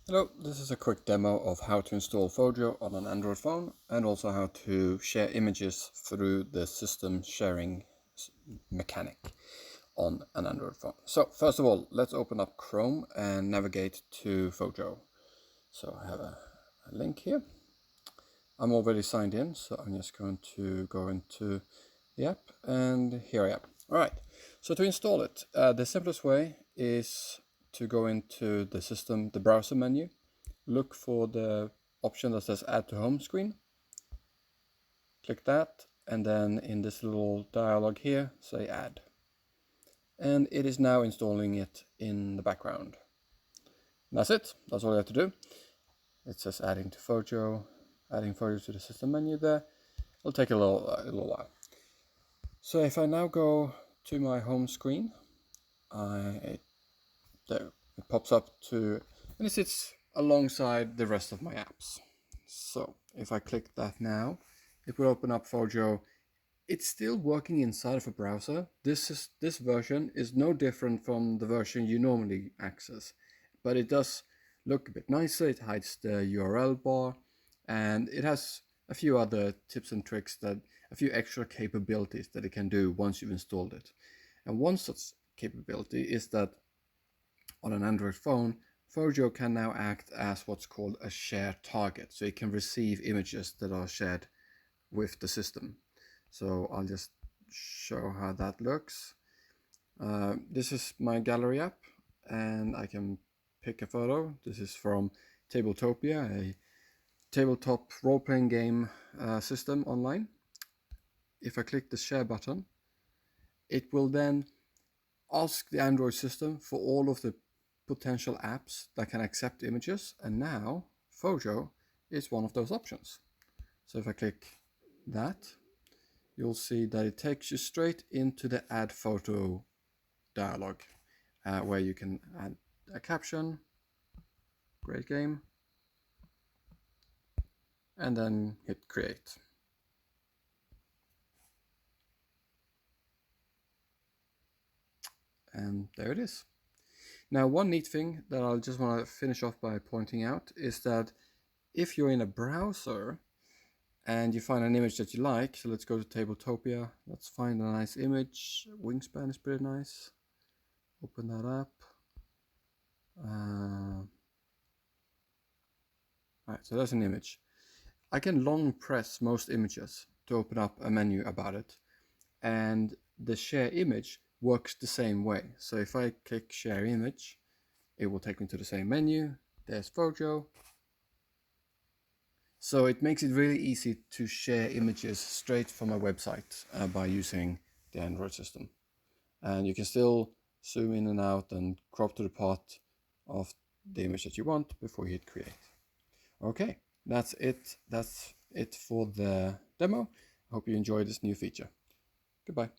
Hello, this is a quick demo of how to install Phojo on an Android phone and also how to share images through the system sharing mechanic on an Android phone. So first of all, let's open up Chrome and navigate to Phojo. So I have a link here. I'm already signed in, so I'm just going to go into the app and here I am. All right, so to install it, the simplest way is to go into the browser menu, look for the option that says add to home screen, click that, and then in this little dialog here, say add. And it is now installing it in the background. And that's it, that's all you have to do. It says adding Phojo to the system menu there. It'll take a little while. So if I now go to my home screen, there it pops up and it sits alongside the rest of my apps. So if I click that now, it will open up Phojo. It's still working inside of a browser. This version is no different from the version you normally access, but it does look a bit nicer. It hides the URL bar, and it has a few other tips and tricks, a few extra capabilities that it can do once you've installed it. And one such capability is that on an Android phone, Phojo can now act as what's called a shared target. So it can receive images that are shared with the system. So I'll just show how that looks. This is my gallery app, and I can pick a photo. This is from Tabletopia, a tabletop role-playing game system online. If I click the share button, it will then ask the Android system for all of the potential apps that can accept images, and now Phojo is one of those options. So if I click that, you'll see that it takes you straight into the add photo dialog, where you can add a caption, great game, and then hit create. And there it is. Now, one neat thing that I'll just want to finish off by pointing out is that if you're in a browser and you find an image that you like, so let's go to Tabletopia, let's find a nice image. Wingspan is pretty nice. Open that up. Alright, so that's an image. I can long press most images to open up a menu about it, and the share image works the same way. So if I click share image, it will take me to the same menu. There's Phojo. So it makes it really easy to share images straight from a website by using the Android system. And you can still zoom in and out and crop to the part of the image that you want before you hit create. Okay, that's it. That's it for the demo. I hope you enjoy this new feature. Goodbye.